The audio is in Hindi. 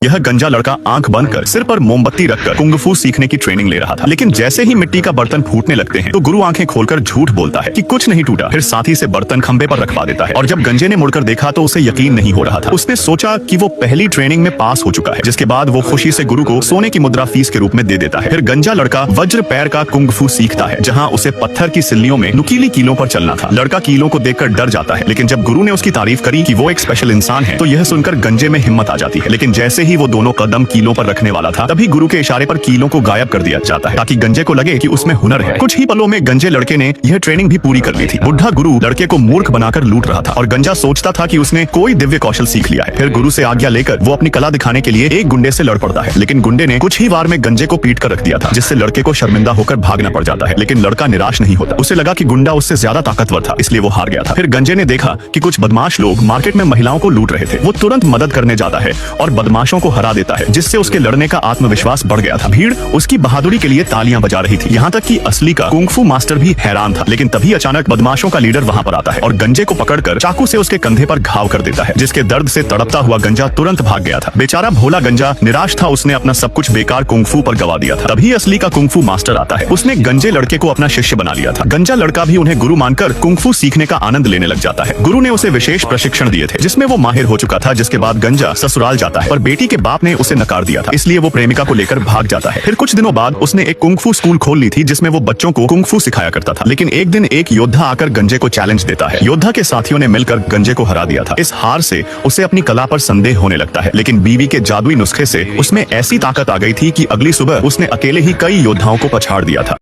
यह गंजा लड़का आंख बंद कर सिर पर मोमबत्ती रखकर कुंग-फू सीखने की ट्रेनिंग ले रहा था। लेकिन जैसे ही मिट्टी का बर्तन फूटने लगते हैं तो गुरु आंखें खोलकर झूठ बोलता है कि कुछ नहीं टूटा, फिर साथी से बर्तन खंबे पर रखवा देता है। और जब गंजे ने मुड़कर देखा तो उसे यकीन नहीं हो रहा था। उसने सोचा कि वो पहली ट्रेनिंग में पास हो चुका है, जिसके बाद वो खुशी से गुरु को सोने की मुद्रा फीस के रूप में दे देता है। फिर गंजा लड़का वज्र पैर का कुंग-फू सीखता है, जहाँ उसे पत्थर की सिल्लियों में नुकीली कीलों पर चलना था। लड़का कीलों को देखकर डर जाता है, लेकिन जब गुरु ने उसकी तारीफ करी कि वो एक स्पेशल इंसान है तो यह सुनकर गंजे में हिम्मत आ जाती है। लेकिन जैसे ही वो दोनों कदम कीलों पर रखने वाला था तभी गुरु के इशारे पर कीलों को गायब कर दिया जाता है, ताकि गंजे को लगे कि उसमें हुनर है। कुछ ही पलों में गंजे लड़के ने यह ट्रेनिंग भी पूरी कर ली थी। बुढ़ा गुरु लड़के को मूर्ख बनाकर लूट रहा था और गंजा सोचता था कि उसने कोई दिव्य कौशल सीख लिया है। फिर गुरु से आज्ञा लेकर वो अपनी कला दिखाने के लिए एक गुंडे से लड़ पड़ता है, लेकिन गुंडे ने कुछ ही वार में गंजे को पीट कर रख दिया था, जिससे लड़के को शर्मिंदा होकर भागना पड़ जाता है। लेकिन लड़का निराश नहीं होता। उसे लगा कि गुंडा उससे ज्यादा ताकतवर था, इसलिए वो हार गया था। फिर गंजे ने देखा कि कुछ बदमाश लोग मार्केट में महिलाओं को लूट रहे थे। वो तुरंत मदद करने जाता है और बदमाशों को हरा देता है, जिससे उसके लड़ने का आत्मविश्वास बढ़ गया था। भीड़ उसकी बहादुरी के लिए तालियां बजा रही थी, यहाँ तक कि असली का कुंग-फू मास्टर भी हैरान था। लेकिन तभी अचानक बदमाशों का लीडर वहाँ पर आता है और गंजे को पकड़कर चाकू से उसके कंधे पर घाव कर देता है, जिसके दर्द से तड़पता हुआ गंजा तुरंत भाग गया था। बेचारा भोला गंजा निराश था, उसने अपना सब कुछ बेकार कुंग-फू पर गवा दिया था। तभी असली का कुंग-फू मास्टर आता है। उसने गंजे लड़के को अपना शिष्य बना लिया था। गंजा लड़का भी उन्हें गुरु मानकर कुंग-फू सीखने का आनंद लेने लग जाता है। गुरु ने उसे विशेष प्रशिक्षण दिए थे, जिसमें वो माहिर हो चुका था। जिसके बाद गंजा ससुराल जाता है, पर बेटी के बाप ने उसे नकार दिया था, इसलिए वो प्रेमिका को लेकर भाग जाता है। फिर कुछ दिनों बाद उसने एक कुंग-फू स्कूल खोल ली थी, जिसमें वो बच्चों को कुंग-फू सिखाया करता था। लेकिन एक दिन एक योद्धा आकर गंजे को चैलेंज देता है। योद्धा के साथियों ने मिलकर गंजे को हरा दिया था। इस हार से उसे अपनी कला पर संदेह होने लगता है, लेकिन बीवी के जादुई नुस्खे से उसमें ऐसी ताकत आ गई थी कि अगली सुबह उसने अकेले ही कई योद्धाओं को पछाड़ दिया था।